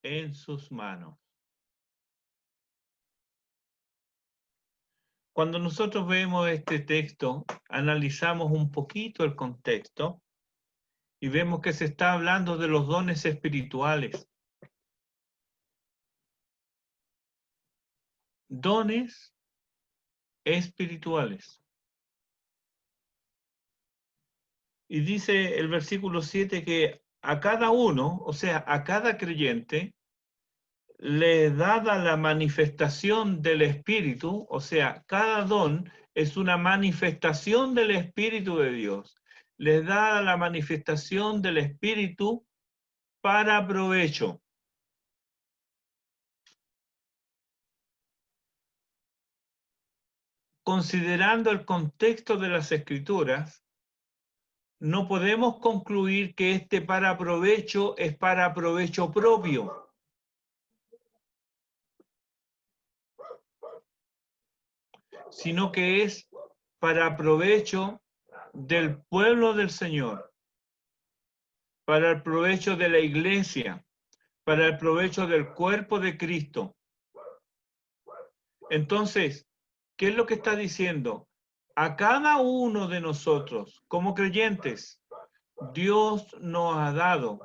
en sus manos. Cuando nosotros vemos este texto, analizamos un poquito el contexto y vemos que se está hablando de los dones espirituales. Dones espirituales. Y dice el versículo 7 que a cada uno, o sea, a cada creyente, le es dada la manifestación del Espíritu, o sea, cada don es una manifestación del Espíritu de Dios. Les da la manifestación del Espíritu para provecho. Considerando el contexto de las Escrituras, no podemos concluir que este para provecho es para provecho propio. Sino que es para provecho del pueblo del Señor, para el provecho de la iglesia, para el provecho del cuerpo de Cristo. Entonces, ¿qué es lo que está diciendo? A cada uno de nosotros, como creyentes, Dios nos ha dado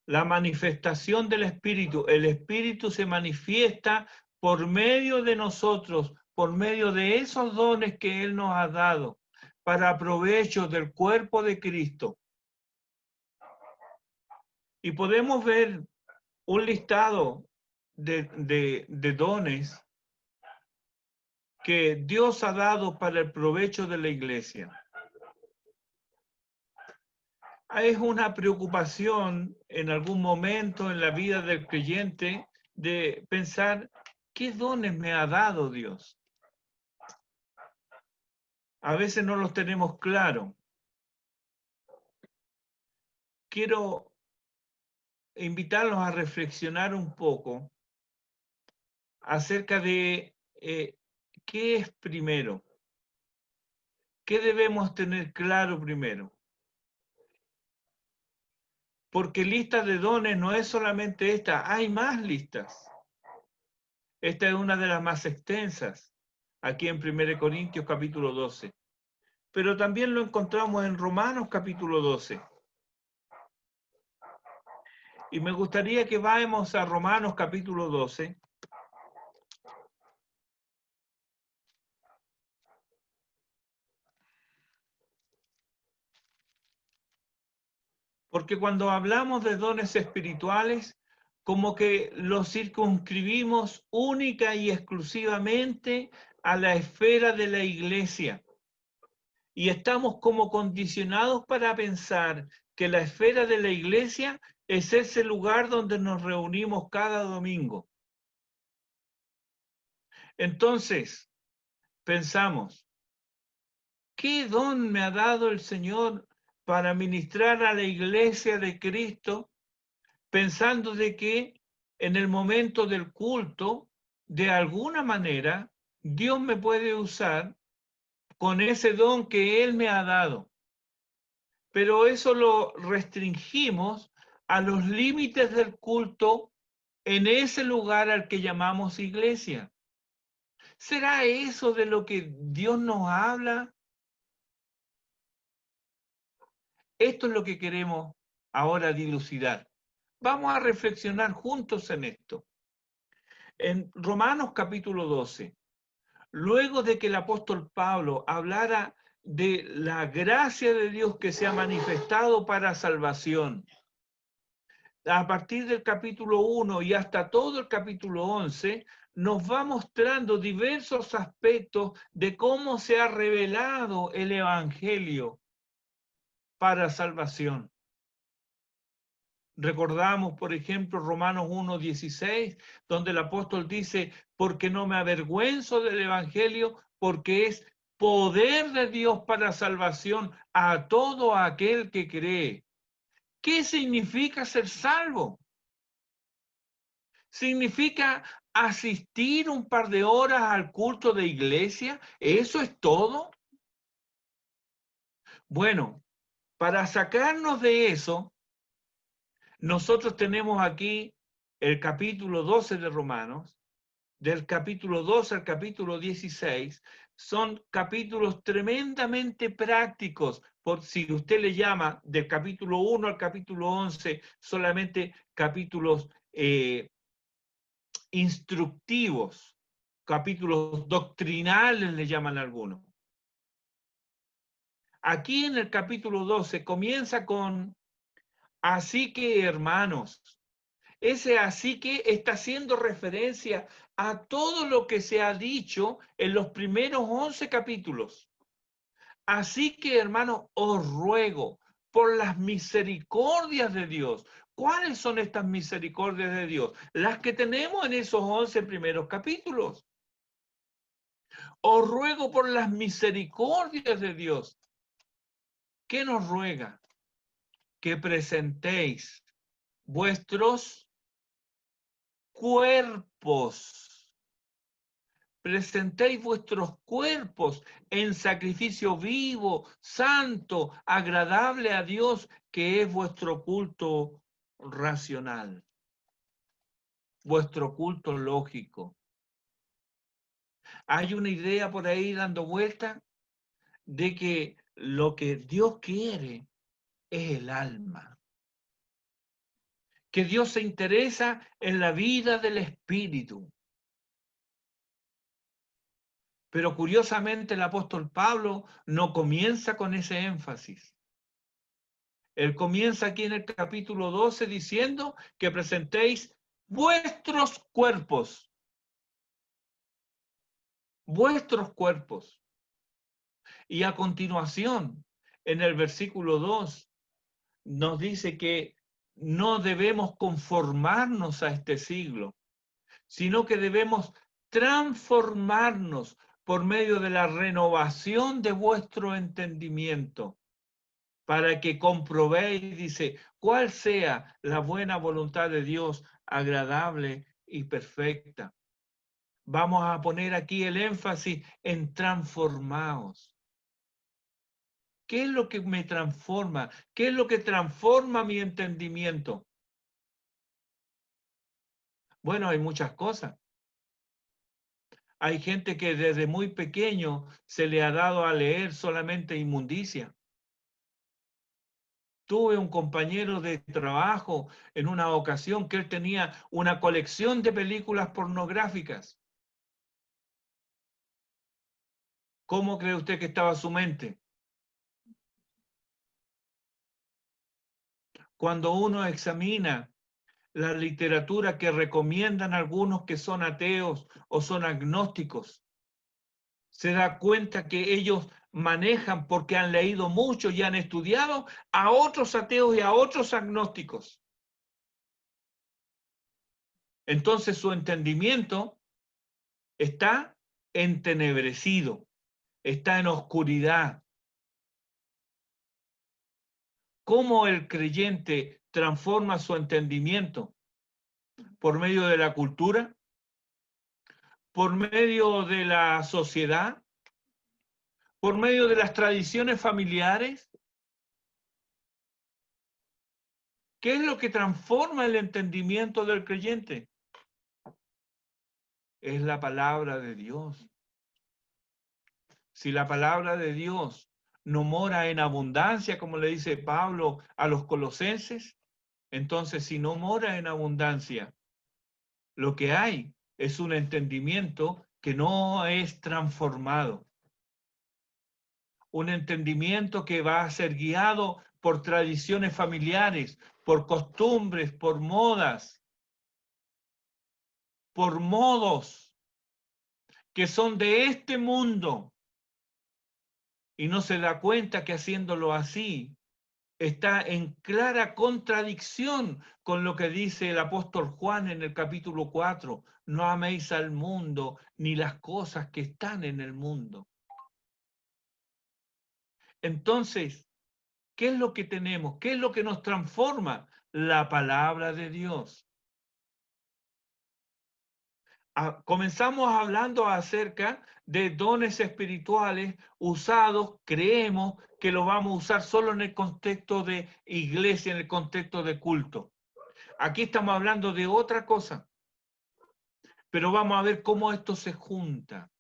la manifestación del Espíritu. El Espíritu se manifiesta por medio de nosotros, por medio de esos dones que Él nos ha dado, para provecho del cuerpo de Cristo. Y podemos ver un listado de dones que Dios ha dado para el provecho de la iglesia. Es una preocupación en algún momento en la vida del creyente de pensar, ¿qué dones me ha dado Dios? A veces no los tenemos claro. Quiero invitarlos a reflexionar un poco acerca de qué es primero. ¿Qué debemos tener claro primero? Porque lista de dones no es solamente esta, hay más listas. Esta es una de las más extensas, aquí en 1 Corintios capítulo 12. Pero también lo encontramos en Romanos capítulo 12. Y me gustaría que vayamos a Romanos capítulo 12. Porque cuando hablamos de dones espirituales, como que los circunscribimos única y exclusivamente a la esfera de la iglesia. Y estamos como condicionados para pensar que la esfera de la iglesia es ese lugar donde nos reunimos cada domingo. Entonces, pensamos, ¿qué don me ha dado el Señor para ministrar a la iglesia de Cristo? Pensando de que en el momento del culto, de alguna manera, Dios me puede usar con ese don que Él me ha dado. Pero eso lo restringimos a los límites del culto en ese lugar al que llamamos iglesia. ¿Será eso de lo que Dios nos habla? Esto es lo que queremos ahora dilucidar. Vamos a reflexionar juntos en esto. En Romanos capítulo 12, luego de que el apóstol Pablo hablara de la gracia de Dios que se ha manifestado para salvación, a partir del capítulo 1 y hasta todo el capítulo 11, nos va mostrando diversos aspectos de cómo se ha revelado el Evangelio para salvación. Recordamos, por ejemplo, Romanos 1:16, donde el apóstol dice, porque no me avergüenzo del Evangelio, porque es poder de Dios para salvación a todo aquel que cree. ¿Qué significa ser salvo? ¿Significa asistir un par de horas al culto de iglesia? ¿Eso es todo? Bueno, para sacarnos de eso, nosotros tenemos aquí el capítulo 12 de Romanos, del capítulo 12 al capítulo 16, son capítulos tremendamente prácticos. Por si usted le llama del capítulo 1 al capítulo 11, solamente capítulos instructivos, capítulos doctrinales le llaman algunos. Aquí en el capítulo 12 comienza con: así que, hermanos. Ese así que está haciendo referencia a todo lo que se ha dicho en los primeros 11 capítulos. Así que, hermanos, os ruego por las misericordias de Dios. ¿Cuáles son estas misericordias de Dios? Las que tenemos en esos 11 primeros capítulos. Os ruego por las misericordias de Dios. ¿Qué nos ruega? Que presentéis vuestros cuerpos. Presentéis vuestros cuerpos en sacrificio vivo, santo, agradable a Dios, que es vuestro culto racional, vuestro culto lógico. Hay una idea por ahí dando vuelta de que lo que Dios quiere es el alma, que Dios se interesa en la vida del espíritu. Pero curiosamente el apóstol Pablo no comienza con ese énfasis. Él comienza aquí en el capítulo 12 diciendo que presentéis vuestros cuerpos. Vuestros cuerpos. Y a continuación, en el versículo 2, nos dice que no debemos conformarnos a este siglo, sino que debemos transformarnos por medio de la renovación de vuestro entendimiento, para que comprobéis, dice, cuál sea la buena voluntad de Dios, agradable y perfecta. Vamos a poner aquí el énfasis en transformaos. ¿Qué es lo que me transforma? ¿Qué es lo que transforma mi entendimiento? Bueno, hay muchas cosas. Hay gente que desde muy pequeño se le ha dado a leer solamente inmundicia. Tuve un compañero de trabajo en una ocasión que él tenía una colección de películas pornográficas. ¿Cómo cree usted que estaba su mente? Cuando uno examina la literatura que recomiendan algunos que son ateos o son agnósticos, se da cuenta que ellos manejan, porque han leído mucho y han estudiado, a otros ateos y a otros agnósticos. Entonces su entendimiento está entenebrecido, está en oscuridad. ¿Cómo el creyente transforma su entendimiento? ¿Por medio de la cultura? ¿Por medio de la sociedad? ¿Por medio de las tradiciones familiares? ¿Qué es lo que transforma el entendimiento del creyente? Es la palabra de Dios. Si la palabra de Dios no mora en abundancia, como le dice Pablo a los colosenses, entonces si no mora en abundancia, lo que hay es un entendimiento que no es transformado. Un entendimiento que va a ser guiado por tradiciones familiares, por costumbres, por modas, por modos que son de este mundo, y no se da cuenta que haciéndolo así está en clara contradicción con lo que dice el apóstol Juan en el capítulo 4. No améis al mundo ni las cosas que están en el mundo. Entonces, ¿qué es lo que tenemos? ¿Qué es lo que nos transforma? La palabra de Dios. Comenzamos hablando acerca de dones espirituales usados, creemos que lo vamos a usar solo en el contexto de iglesia, en el contexto de culto. Aquí estamos hablando de otra cosa, pero vamos a ver cómo esto se junta.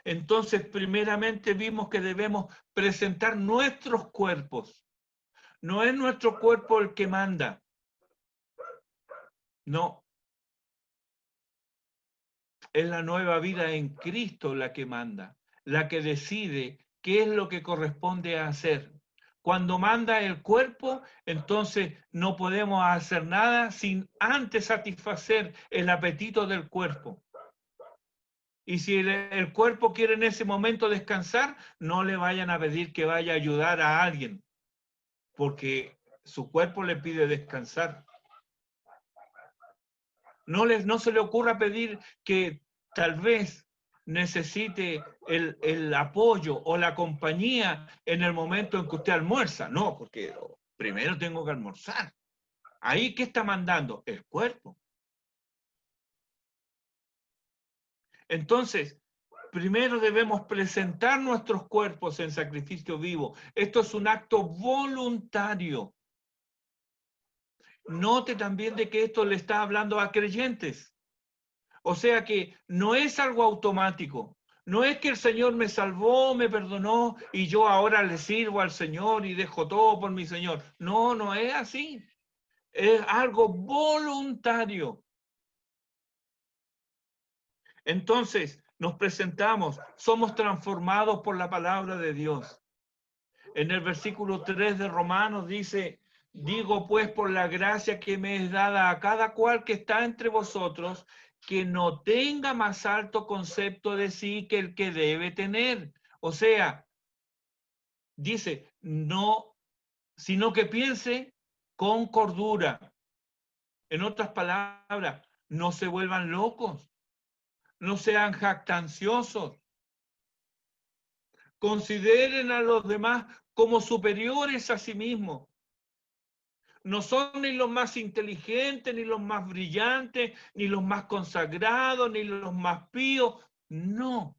Entonces, primeramente vimos que debemos presentar nuestros cuerpos. No es nuestro cuerpo el que manda. No. Es la nueva vida en Cristo la que manda, la que decide qué es lo que corresponde hacer. Cuando manda el cuerpo, entonces no podemos hacer nada sin antes satisfacer el apetito del cuerpo. Y si el cuerpo quiere en ese momento descansar, no le vayan a pedir que vaya a ayudar a alguien, porque su cuerpo le pide descansar. No se le ocurra pedir que tal vez necesite el apoyo o la compañía en el momento en que usted almuerza. No, porque primero tengo que almorzar. Ahí, ¿qué está mandando? El cuerpo. Entonces, primero debemos presentar nuestros cuerpos en sacrificio vivo. Esto es un acto voluntario. Note también de que esto le está hablando a creyentes. O sea que no es algo automático. No es que el Señor me salvó, me perdonó y yo ahora le sirvo al Señor y dejo todo por mi Señor. No, no es así. Es algo voluntario. Entonces, nos presentamos, somos transformados por la palabra de Dios. En el versículo 3 de Romanos dice, digo pues por la gracia que me es dada a cada cual que está entre vosotros, que no tenga más alto concepto de sí que el que debe tener. O sea, dice, no, sino que piense con cordura. En otras palabras, no se vuelvan locos, no sean jactanciosos, consideren a los demás como superiores a sí mismos. No son ni los más inteligentes, ni los más brillantes, ni los más consagrados, ni los más píos. No.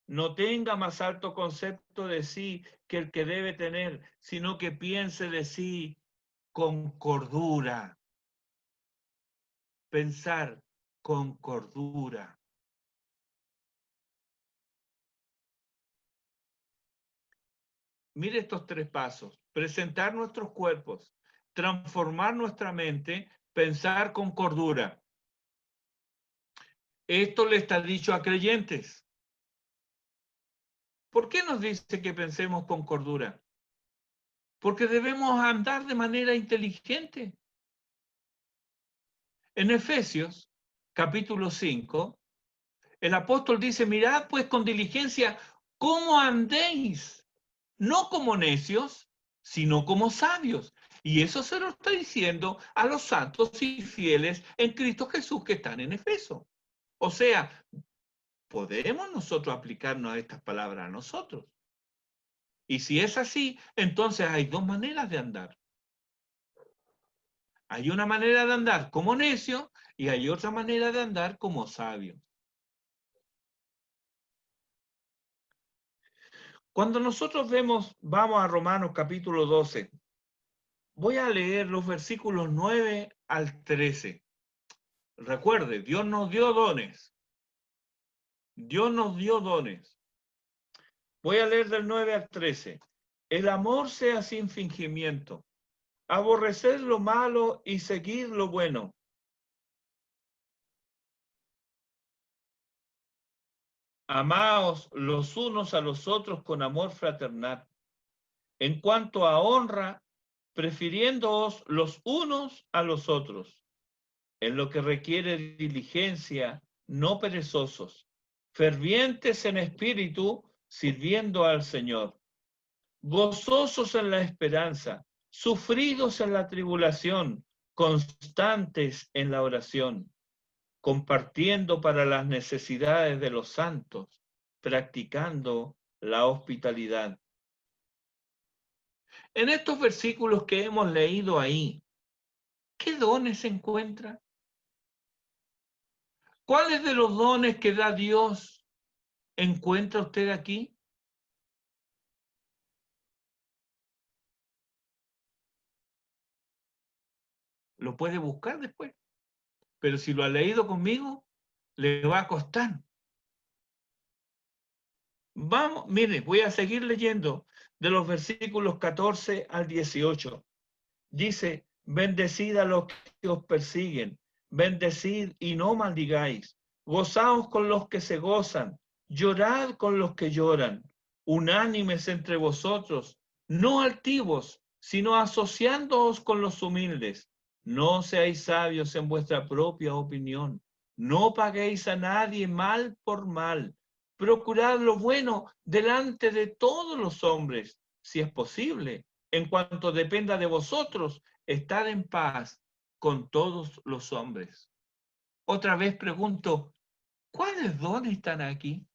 No tenga más alto concepto de sí que el que debe tener, sino que piense de sí con cordura. Pensar con cordura. Mire estos tres pasos. Presentar nuestros cuerpos, transformar nuestra mente, pensar con cordura. Esto le está dicho a creyentes. ¿Por qué nos dice que pensemos con cordura? Porque debemos andar de manera inteligente. En Efesios, capítulo 5, el apóstol dice, mirad pues con diligencia cómo andéis, no como necios, sino como sabios. Y eso se lo está diciendo a los santos y fieles en Cristo Jesús que están en Efeso. O sea, podemos nosotros aplicarnos a estas palabras a nosotros. Y si es así, entonces hay dos maneras de andar. Hay una manera de andar como necio y hay otra manera de andar como sabio. Cuando nosotros vamos a Romanos capítulo 12, voy a leer los versículos 9 al 13. Recuerde, Dios nos dio dones. Dios nos dio dones. Voy a leer del 9 al 13. El amor sea sin fingimiento. Aborrecer lo malo y seguir lo bueno. Amaos los unos a los otros con amor fraternal. En cuanto a honra, prefiriéndoos los unos a los otros. En lo que requiere diligencia, no perezosos, fervientes en espíritu, sirviendo al Señor, gozosos en la esperanza, sufridos en la tribulación, constantes en la oración, compartiendo para las necesidades de los santos, practicando la hospitalidad. En estos versículos que hemos leído ahí, ¿qué dones se encuentran? ¿Cuáles de los dones que da Dios encuentra usted aquí? lo puede buscar después. Pero si lo ha leído conmigo, le va a costar. Vamos, mire, voy a seguir leyendo de los versículos 14 al 18. Dice, bendecid a los que os persiguen, bendecid y no maldigáis, gozaos con los que se gozan, llorad con los que lloran, unánimes entre vosotros, no altivos, sino asociándoos con los humildes. No seáis sabios en vuestra propia opinión, no paguéis a nadie mal por mal, procurad lo bueno delante de todos los hombres, si es posible. En cuanto dependa de vosotros, estad en paz con todos los hombres. Otra vez pregunto, ¿cuáles dones están aquí?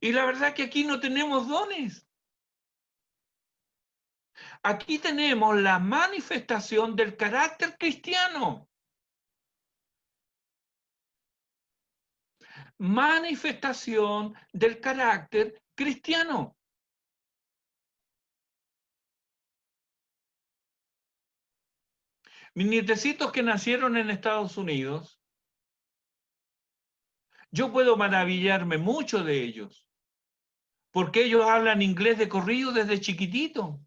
Y la verdad que aquí no tenemos dones. Aquí tenemos la manifestación del carácter cristiano. Manifestación del carácter cristiano. Mis nietecitos que nacieron en Estados Unidos, yo puedo maravillarme mucho de ellos, porque ellos hablan inglés de corrido desde chiquitito.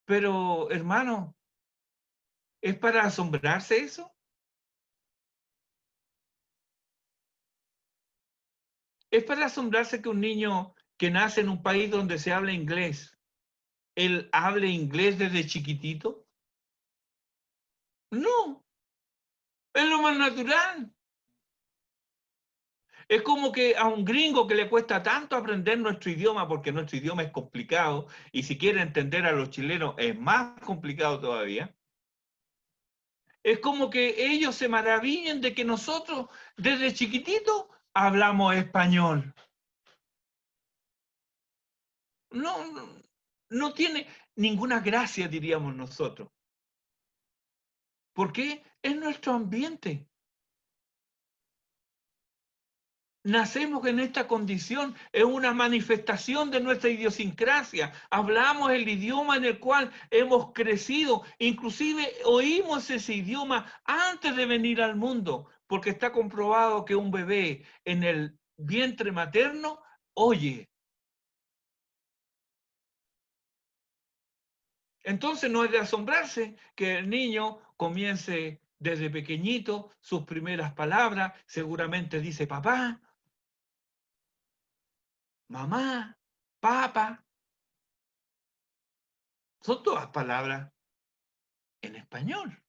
Pero, hermano, ¿es para asombrarse eso? ¿Es para asombrarse que un niño que nace en un país donde se habla inglés, él hable inglés desde chiquitito? No, es lo más natural. Es como que a un gringo que le cuesta tanto aprender nuestro idioma, porque nuestro idioma es complicado, y si quiere entender a los chilenos es más complicado todavía. Es como que ellos se maravillen de que nosotros desde chiquitito hablamos español. No, no, no tiene ninguna gracia, diríamos nosotros. ¿Por qué? Es nuestro ambiente. Nacemos en esta condición, es una manifestación de nuestra idiosincrasia. Hablamos el idioma en el cual hemos crecido, inclusive oímos ese idioma antes de venir al mundo, porque está comprobado que un bebé en el vientre materno oye. Entonces no es de asombrarse que el niño comience desde pequeñito sus primeras palabras, seguramente dice papá, mamá, papá. Son todas palabras en español.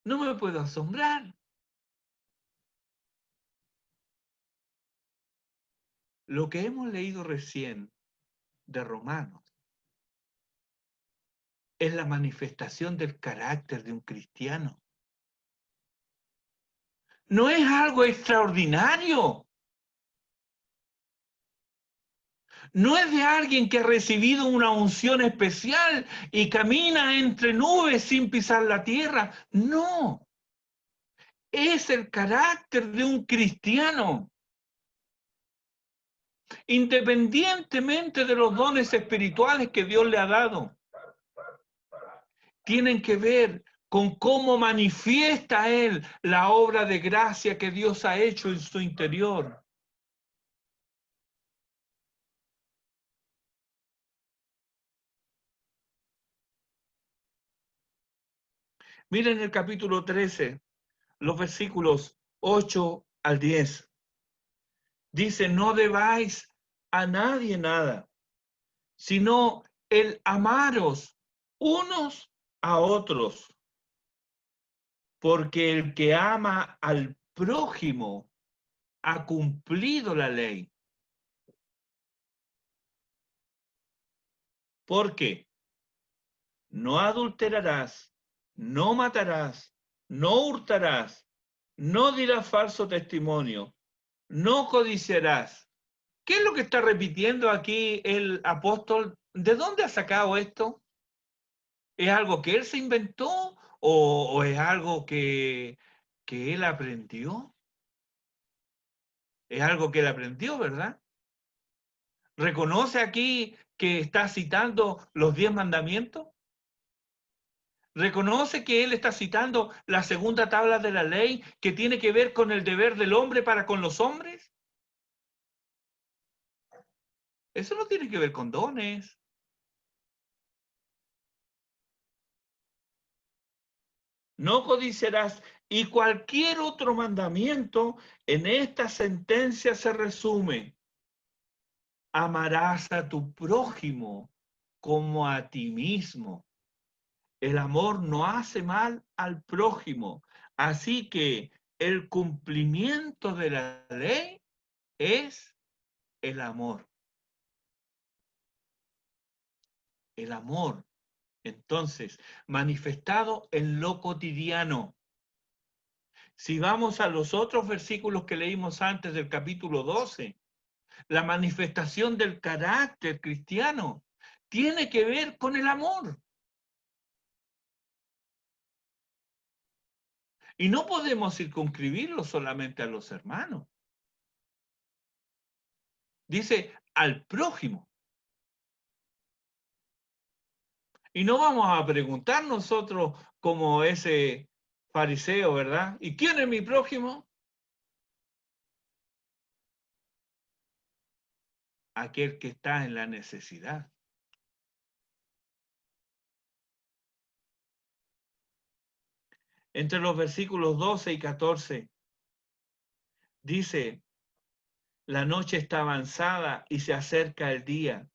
No me puedo asombrar. Lo que hemos leído recién de Romanos es la manifestación del carácter de un cristiano. No es algo extraordinario. No es de alguien que ha recibido una unción especial y camina entre nubes sin pisar la tierra. No, es el carácter de un cristiano. Independientemente de los dones espirituales que Dios le ha dado, tienen que ver con cómo manifiesta Él la obra de gracia que Dios ha hecho en su interior. Miren el capítulo 13, los versículos 8 al 10. Dice, no debáis a nadie nada, sino el amaros unos a otros, porque el que ama al prójimo ha cumplido la ley. Porque no adulterarás, no matarás, no hurtarás, no dirás falso testimonio, no codiciarás. ¿Qué es lo que está repitiendo aquí el apóstol? ¿De dónde ha sacado esto? ¿Es algo que él se inventó o es algo que él aprendió? Es algo que él aprendió, ¿verdad? ¿Reconoce aquí que está citando los 10 mandamientos? ¿Reconoce que él está citando la segunda tabla de la ley que tiene que ver con el deber del hombre para con los hombres? Eso no tiene que ver con dones. No codiciarás. Y cualquier otro mandamiento en esta sentencia se resume: amarás a tu prójimo como a ti mismo. El amor no hace mal al prójimo. Así que el cumplimiento de la ley es el amor. El amor, entonces, manifestado en lo cotidiano. Si vamos a los otros versículos que leímos antes del capítulo 12, la manifestación del carácter cristiano tiene que ver con el amor. Y no podemos circunscribirlo solamente a los hermanos. Dice al prójimo. Y no vamos a preguntar nosotros como ese fariseo, ¿verdad? ¿Y quién es mi prójimo? Aquel que está en la necesidad. Entre los versículos 12 y 14 dice: la noche está avanzada y se acerca el día.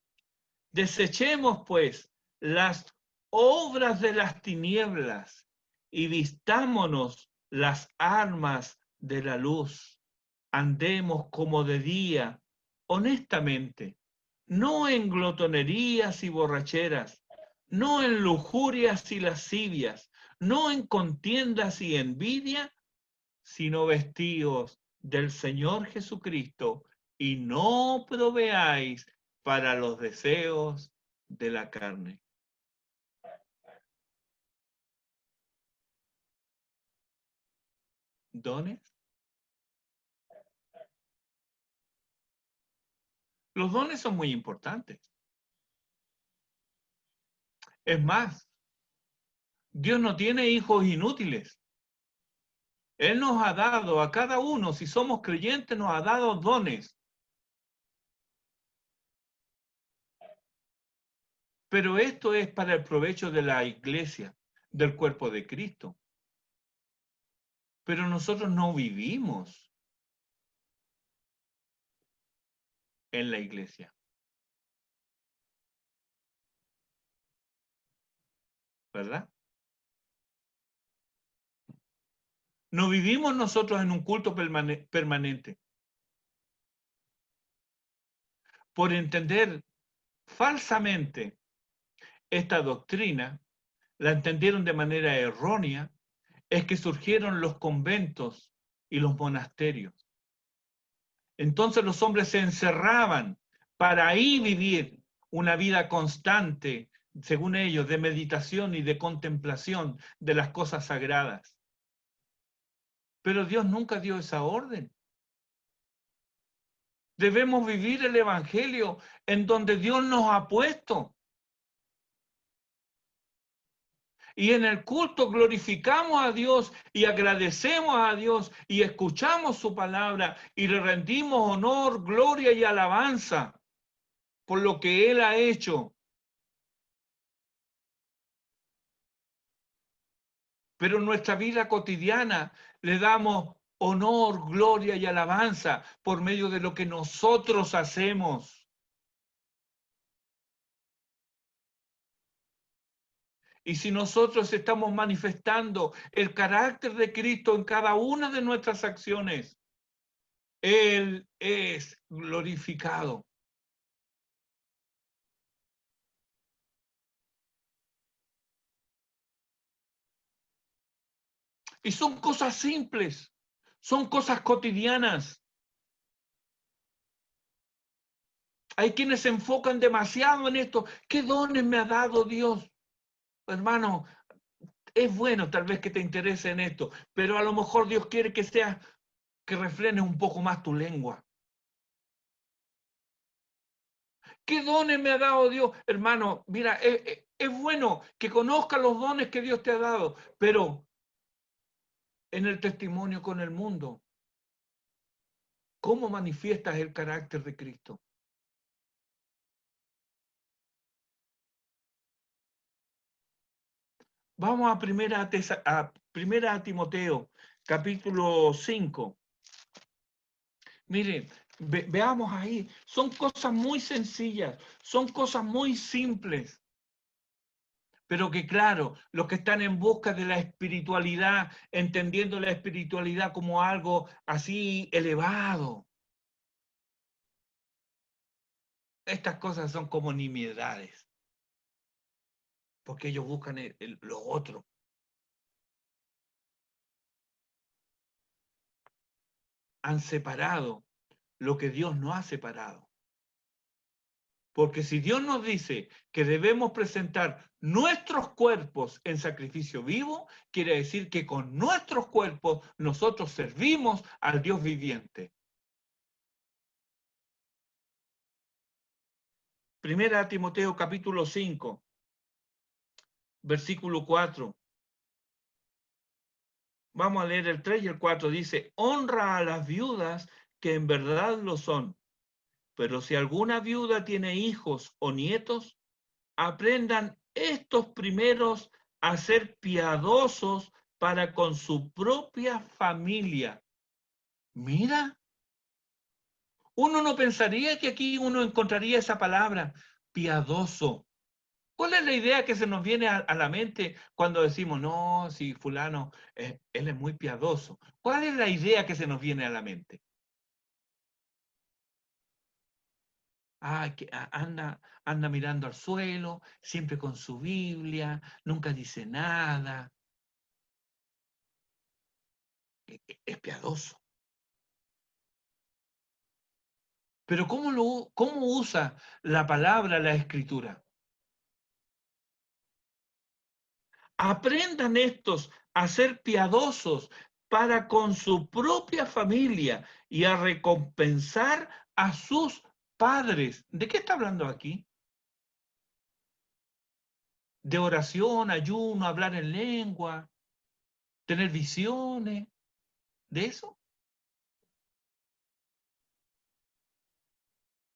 Desechemos, pues, las obras de las tinieblas y vistámonos las armas de la luz. Andemos como de día, honestamente, no en glotonerías y borracheras, no en lujurias y lascivias, no en contiendas y envidia, sino vestidos del Señor Jesucristo, y no proveáis para los deseos de la carne. ¿Dones? Los dones son muy importantes. Es más, Dios no tiene hijos inútiles. Él nos ha dado a cada uno, si somos creyentes, nos ha dado dones. Pero esto es para el provecho de la iglesia, del cuerpo de Cristo. Pero nosotros no vivimos en la iglesia, ¿verdad? No vivimos nosotros en un culto permanente. Por entender falsamente esta doctrina, la entendieron de manera errónea, es que surgieron los conventos y los monasterios. Entonces los hombres se encerraban para ahí vivir una vida constante, según ellos, de meditación y de contemplación de las cosas sagradas. Pero Dios nunca dio esa orden. Debemos vivir el evangelio en donde Dios nos ha puesto. Y en el culto glorificamos a Dios y agradecemos a Dios y escuchamos su palabra y le rendimos honor, gloria y alabanza por lo que Él ha hecho. Pero en nuestra vida cotidiana le damos honor, gloria y alabanza por medio de lo que nosotros hacemos. Y si nosotros estamos manifestando el carácter de Cristo en cada una de nuestras acciones, Él es glorificado. Y son cosas simples, son cosas cotidianas. Hay quienes se enfocan demasiado en esto. ¿Qué dones me ha dado Dios? Hermano, es bueno tal vez que te interese en esto, pero a lo mejor Dios quiere que refrenes un poco más tu lengua. ¿Qué dones me ha dado Dios? Hermano, mira, es bueno que conozcas los dones que Dios te ha dado, pero en el testimonio con el mundo, ¿cómo manifiestas el carácter de Cristo? Vamos a primera a Timoteo, capítulo 5. Miren, veamos ahí, son cosas muy sencillas, son cosas muy simples, pero que claro, los que están en busca de la espiritualidad, entendiendo la espiritualidad como algo así elevado, estas cosas son como nimiedades, porque ellos buscan lo otro. Han separado lo que Dios no ha separado. Porque si Dios nos dice que debemos presentar nuestros cuerpos en sacrificio vivo, quiere decir que con nuestros cuerpos nosotros servimos al Dios viviente. Primera Timoteo capítulo 5, versículo 4. Vamos a leer el 3 y el 4. Dice, honra a las viudas que en verdad lo son. Pero si alguna viuda tiene hijos o nietos, aprendan estos primeros a ser piadosos para con su propia familia. Mira, uno no pensaría que aquí uno encontraría esa palabra, piadoso. ¿Cuál es la idea que se nos viene a la mente cuando decimos, no, si fulano, él es muy piadoso? ¿Cuál es la idea que se nos viene a la mente? Ah, que anda mirando al suelo, siempre con su Biblia, nunca dice nada. Es piadoso. Pero ¿cómo usa la palabra la escritura? Aprendan estos a ser piadosos para con su propia familia y a recompensar a sus padres. ¿De qué está hablando aquí? De oración, ayuno, hablar en lengua, tener visiones, ¿de eso?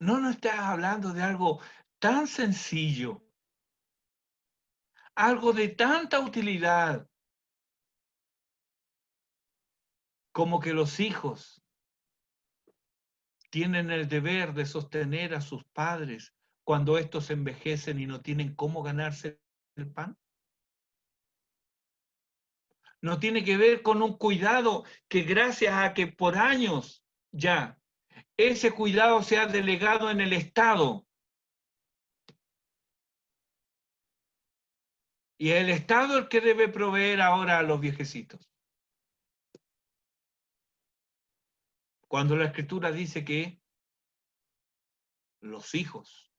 No nos estás hablando de algo tan sencillo, algo de tanta utilidad como que los hijos tienen el deber de sostener a sus padres cuando estos envejecen y no tienen cómo ganarse el pan. No tiene que ver con un cuidado que gracias a que por años ya ese cuidado se ha delegado en el Estado y el Estado el que debe proveer ahora a los viejecitos. Cuando la Escritura dice que los hijos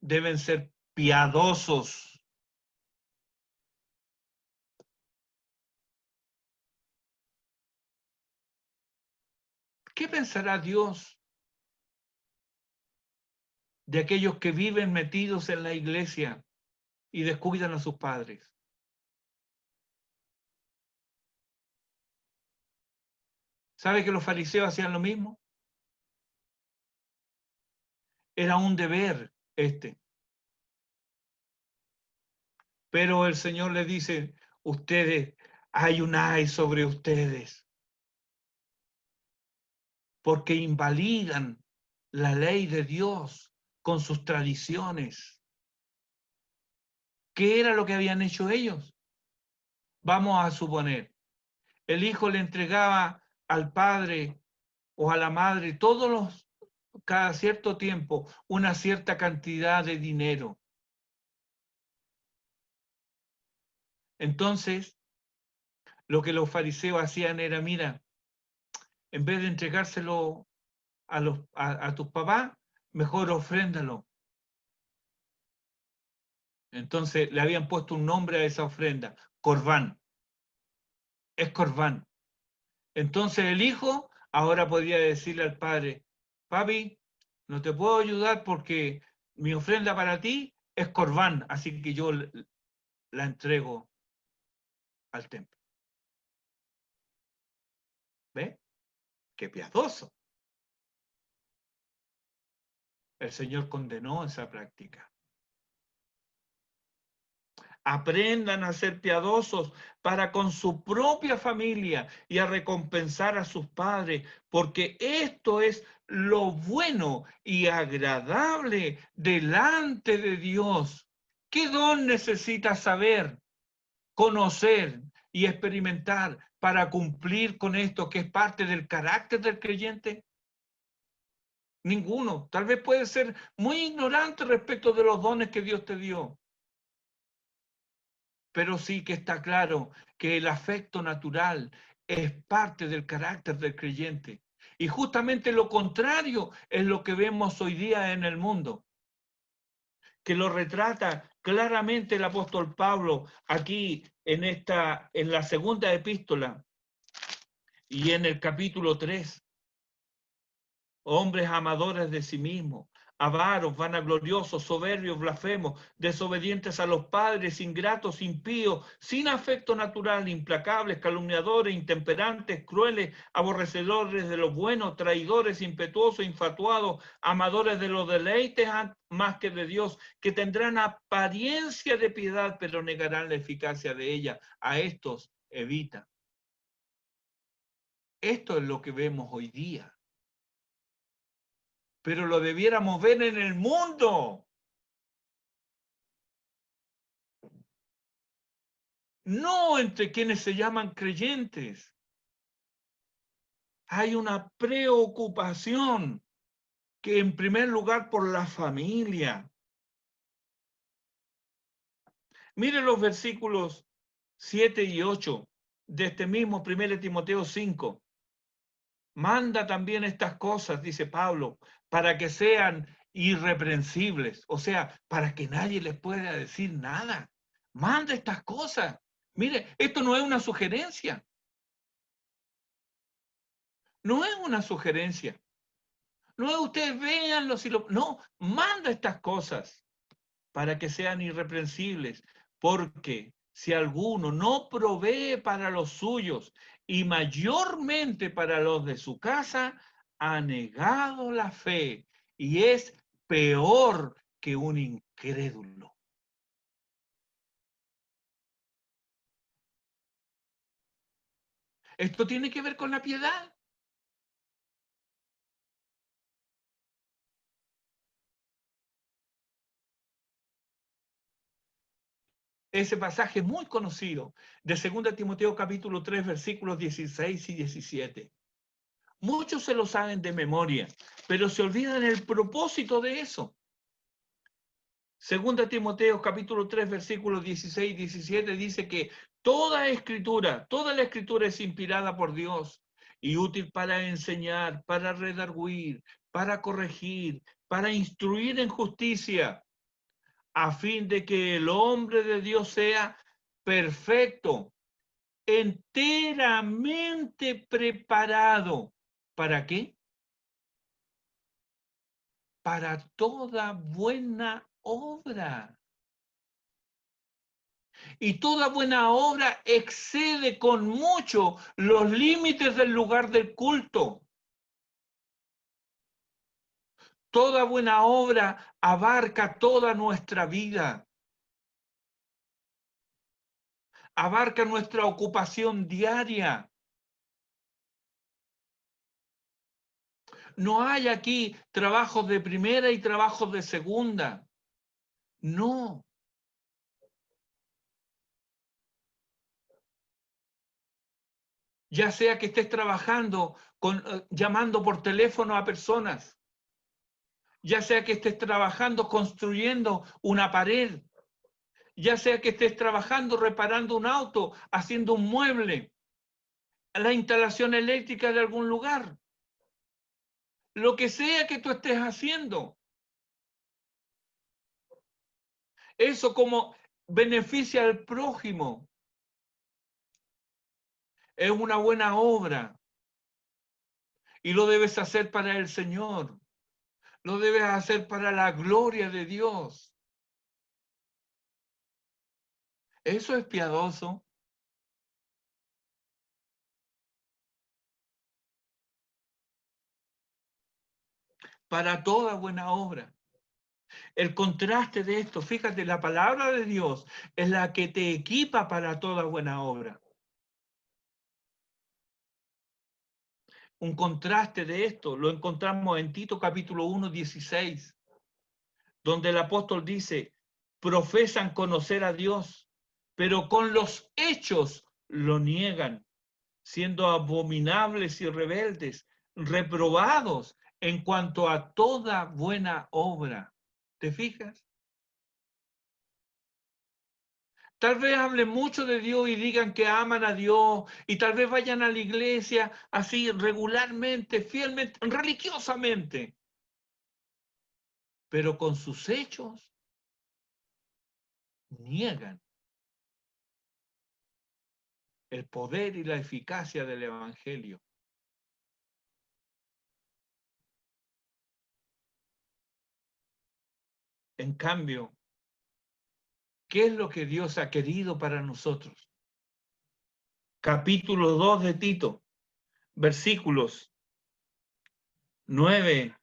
deben ser piadosos. ¿Qué pensará Dios de aquellos que viven metidos en la iglesia y descuidan a sus padres? ¿Sabe que los fariseos hacían lo mismo? Era un deber este. Pero el Señor le dice, ustedes, hay un ay sobre ustedes, porque invalidan la ley de Dios con sus tradiciones. ¿Qué era lo que habían hecho ellos? Vamos a suponer, el hijo le entregaba al padre o a la madre cada cierto tiempo una cierta cantidad de dinero. Entonces, lo que los fariseos hacían era, mira, en vez de entregárselo a tus papás, mejor ofréndalo. Entonces le habían puesto un nombre a esa ofrenda, Corbán. Es Corbán. Entonces el hijo ahora podría decirle al padre, papi, no te puedo ayudar porque mi ofrenda para ti es corbán, así que yo la entrego al templo. ¿Ve? Qué piadoso. El Señor condenó esa práctica. Aprendan a ser piadosos para con su propia familia y a recompensar a sus padres, porque esto es lo bueno y agradable delante de Dios. ¿Qué don necesitas saber, conocer y experimentar para cumplir con esto que es parte del carácter del creyente? Ninguno. Tal vez puedes ser muy ignorante respecto de los dones que Dios te dio. Pero sí que está claro que el afecto natural es parte del carácter del creyente. Y justamente lo contrario es lo que vemos hoy día en el mundo, que lo retrata claramente el apóstol Pablo aquí en la segunda epístola y en el capítulo 3. Hombres amadores de sí mismos, avaros, vanagloriosos, soberbios, blasfemos, desobedientes a los padres, ingratos, impíos, sin afecto natural, implacables, calumniadores, intemperantes, crueles, aborrecedores de lo bueno, traidores, impetuosos, infatuados, amadores de los deleites más que de Dios, que tendrán apariencia de piedad, pero negarán la eficacia de ella. A estos evita. Esto es lo que vemos hoy día. Pero lo debiéramos ver en el mundo. No entre quienes se llaman creyentes. Hay una preocupación que en primer lugar por la familia. Mire los versículos 7 y 8 de este mismo 1 Timoteo 5. Manda también estas cosas, dice Pablo, para que sean irreprensibles, o sea, para que nadie les pueda decir nada. Manda estas cosas. Mire, esto no es una sugerencia. No es una sugerencia. No es ustedes véanlo si lo. No, manda estas cosas para que sean irreprensibles. Porque si alguno no provee para los suyos y mayormente para los de su casa, ha negado la fe y es peor que un incrédulo. Esto tiene que ver con la piedad. Ese pasaje muy conocido de 2 Timoteo capítulo 3 versículos 16 y 17. Muchos se lo saben de memoria, pero se olvidan el propósito de eso. 2 Timoteo capítulo 3 versículos 16 y 17 dice que toda la escritura es inspirada por Dios y útil para enseñar, para redarguir, para corregir, para instruir en justicia, a fin de que el hombre de Dios sea perfecto, enteramente preparado. ¿Para qué? Para toda buena obra. Y toda buena obra excede con mucho los límites del lugar del culto. Toda buena obra abarca toda nuestra vida. Abarca nuestra ocupación diaria. No hay aquí trabajos de primera y trabajos de segunda. No. Ya sea que estés trabajando llamando por teléfono a personas, ya sea que estés trabajando construyendo una pared, ya sea que estés trabajando reparando un auto, haciendo un mueble, la instalación eléctrica de algún lugar, lo que sea que tú estés haciendo, eso como beneficia al prójimo, es una buena obra y lo debes hacer para el Señor. Lo debes hacer para la gloria de Dios. Eso es piadoso. Para toda buena obra. El contraste de esto, fíjate, la palabra de Dios es la que te equipa para toda buena obra. Un contraste de esto lo encontramos en Tito capítulo 1, 16, donde el apóstol dice, profesan conocer a Dios, pero con los hechos lo niegan, siendo abominables y rebeldes, reprobados en cuanto a toda buena obra. ¿Te fijas? Tal vez hablen mucho de Dios y digan que aman a Dios y tal vez vayan a la iglesia así regularmente, fielmente, religiosamente, pero con sus hechos niegan el poder y la eficacia del Evangelio. En cambio, ¿qué es lo que Dios ha querido para nosotros? Capítulo 2 de Tito, versículos 9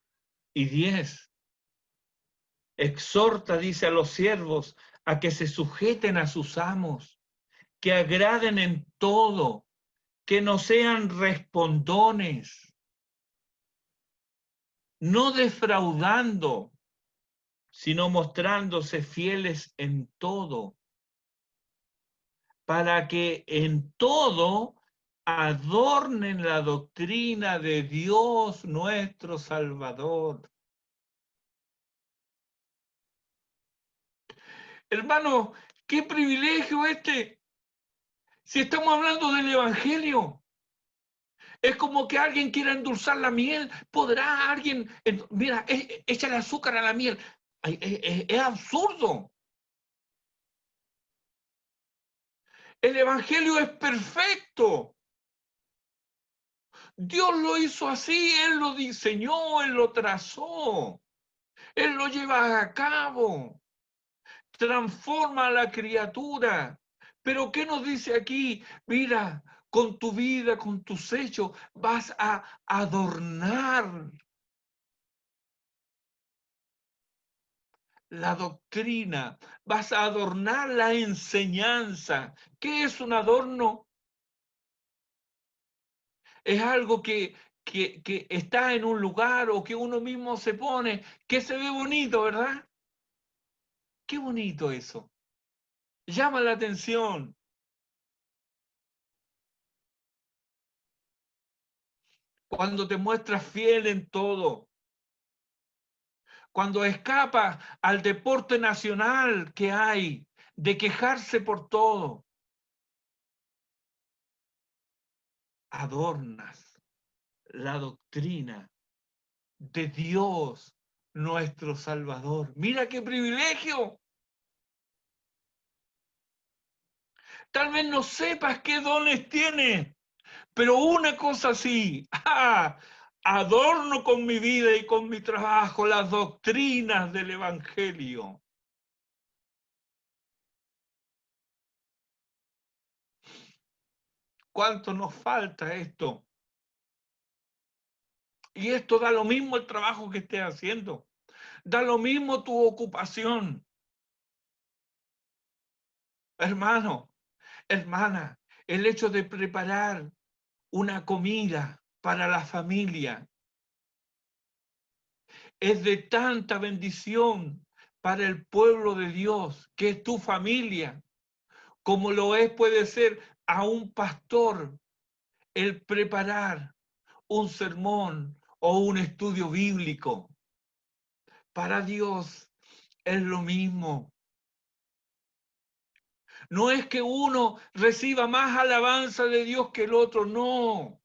y 10. Exhorta, dice, a los siervos a que se sujeten a sus amos, que agraden en todo, que no sean respondones, no defraudando, sino mostrándose fieles en todo, para que en todo adornen la doctrina de Dios nuestro Salvador. Hermano, qué privilegio este. Si estamos hablando del Evangelio, es como que alguien quiera endulzar la miel. ¿Podrá alguien? Mira, échale azúcar a la miel. Es absurdo. El Evangelio es perfecto. Dios lo hizo así, Él lo diseñó, Él lo trazó, Él lo lleva a cabo, transforma a la criatura. Pero ¿qué nos dice aquí? Mira, con tu vida, con tus hechos, vas a adornar la doctrina, vas a adornar la enseñanza. ¿Qué es un adorno? Es algo que está en un lugar o que uno mismo se pone, que se ve bonito, ¿verdad? Qué bonito eso. Llama la atención. Cuando te muestras fiel en todo. Cuando escapas al deporte nacional que hay de quejarse por todo. Adornas la doctrina de Dios, nuestro Salvador. Mira qué privilegio. Tal vez no sepas qué dones tienes, pero una cosa sí, adorno con mi vida y con mi trabajo las doctrinas del Evangelio. ¿Cuánto nos falta esto? Y esto da lo mismo el trabajo que estés haciendo. Da lo mismo tu ocupación. Hermano, hermana, el hecho de preparar una comida para la familia es de tanta bendición para el pueblo de Dios, que es tu familia, como lo es, puede ser a un pastor el preparar un sermón o un estudio bíblico. Para Dios es lo mismo. No es que uno reciba más alabanza de Dios que el otro, no.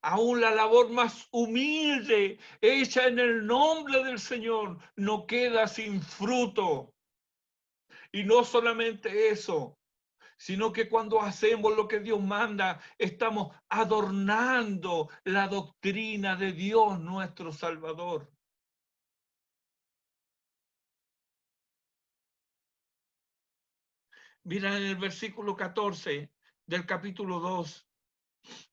Aún la labor más humilde, hecha en el nombre del Señor, no queda sin fruto. Y no solamente eso, sino que cuando hacemos lo que Dios manda, estamos adornando la doctrina de Dios nuestro Salvador. Mira en el versículo 14 del capítulo 2.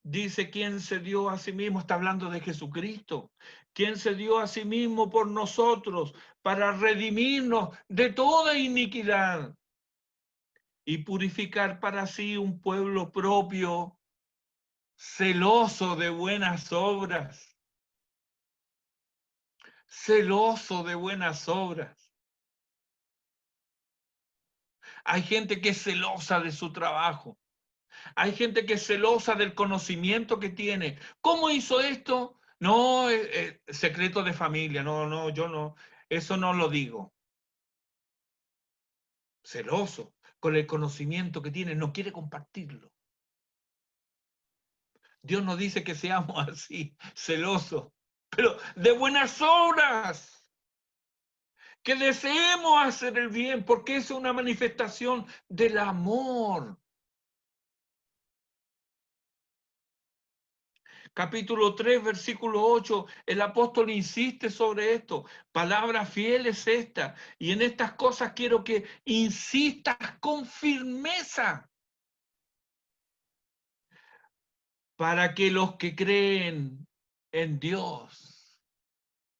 Dice, ¿quién se dio a sí mismo? Está hablando de Jesucristo. ¿Quién se dio a sí mismo por nosotros para redimirnos de toda iniquidad y purificar para sí un pueblo propio, celoso de buenas obras? Celoso de buenas obras. Hay gente que es celosa de su trabajo. Hay gente que es celosa del conocimiento que tiene. ¿Cómo hizo esto? No, secreto de familia. No, no, yo no. Eso no lo digo. Celoso con el conocimiento que tiene, no quiere compartirlo. Dios nos dice que seamos así, celosos, pero de buenas obras, que deseemos hacer el bien, porque es una manifestación del amor. Capítulo 3, versículo 8, el apóstol insiste sobre esto. Palabra fiel es esta. Y en estas cosas quiero que insistas con firmeza, para que los que creen en Dios.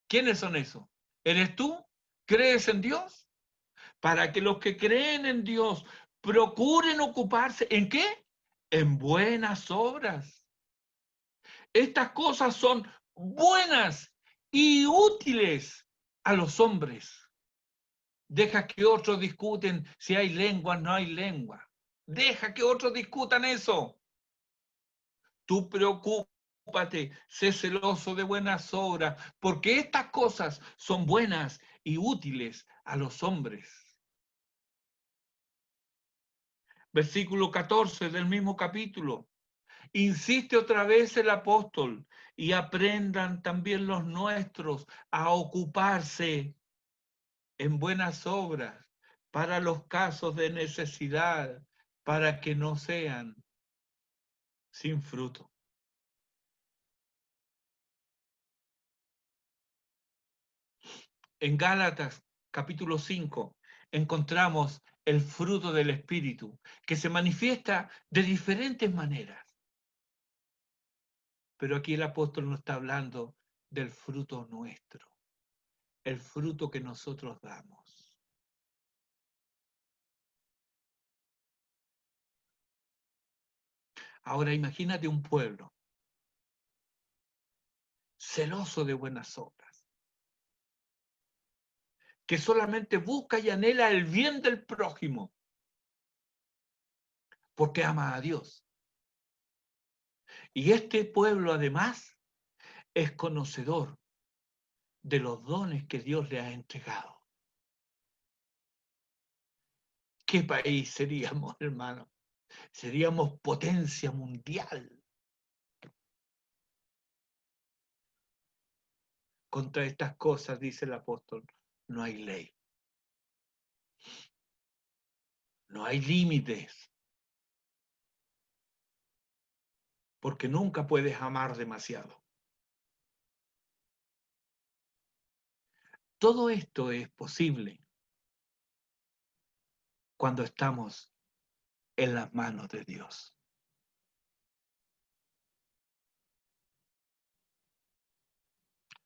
¿Quiénes son esos? ¿Eres tú? ¿Crees en Dios? Para que los que creen en Dios procuren ocuparse. ¿En qué? En buenas obras. Estas cosas son buenas y útiles a los hombres. Deja que otros discuten si hay lengua o no hay lengua. Deja que otros discutan eso. Tú preocúpate, sé celoso de buenas obras, porque estas cosas son buenas y útiles a los hombres. Versículo 14 del mismo capítulo. Insiste otra vez el apóstol, y aprendan también los nuestros a ocuparse en buenas obras para los casos de necesidad, para que no sean sin fruto. En Gálatas capítulo 5 encontramos el fruto del Espíritu, que se manifiesta de diferentes maneras. Pero aquí el apóstol no está hablando del fruto nuestro, el fruto que nosotros damos. Ahora imagínate un pueblo celoso de buenas obras, que solamente busca y anhela el bien del prójimo, porque ama a Dios. Y este pueblo además es conocedor de los dones que Dios le ha entregado. ¿Qué país seríamos, hermano? Seríamos potencia mundial. Contra estas cosas, dice el apóstol, no hay ley. No hay límites. Porque nunca puedes amar demasiado. Todo esto es posible cuando estamos en las manos de Dios.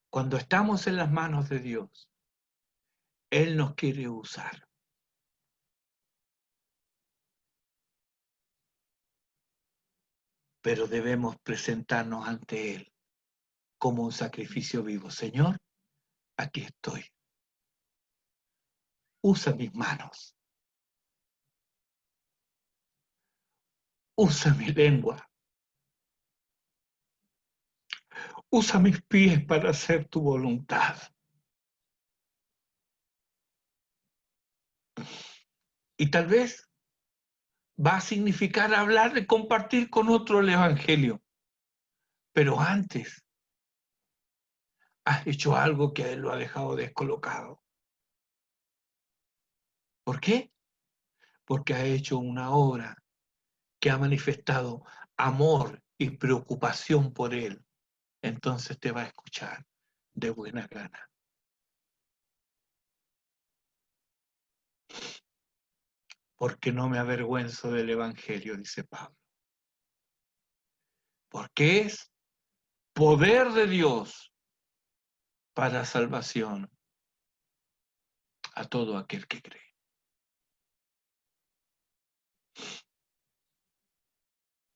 Cuando estamos en las manos de Dios, Él nos quiere usar. Pero debemos presentarnos ante Él como un sacrificio vivo. Señor, aquí estoy. Usa mis manos. Usa mi lengua. Usa mis pies para hacer tu voluntad. Y tal vez va a significar hablar y compartir con otro el Evangelio. Pero antes has hecho algo que a él lo ha dejado descolocado. ¿Por qué? Porque ha hecho una obra que ha manifestado amor y preocupación por él, entonces te va a escuchar de buena gana. Porque no me avergüenzo del Evangelio, dice Pablo. Porque es poder de Dios para salvación a todo aquel que cree.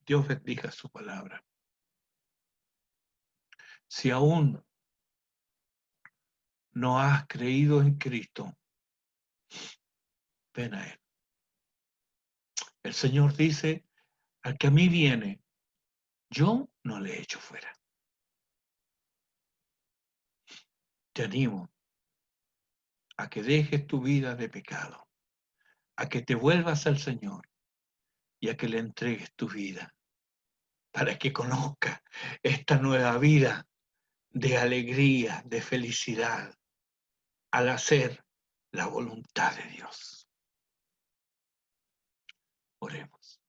Dios bendiga su palabra. Si aún no has creído en Cristo, ven a Él. El Señor dice, al que a mí viene, yo no le echo fuera. Te animo a que dejes tu vida de pecado, a que te vuelvas al Señor y a que le entregues tu vida para que conozca esta nueva vida de alegría, de felicidad, al hacer la voluntad de Dios. Oremos.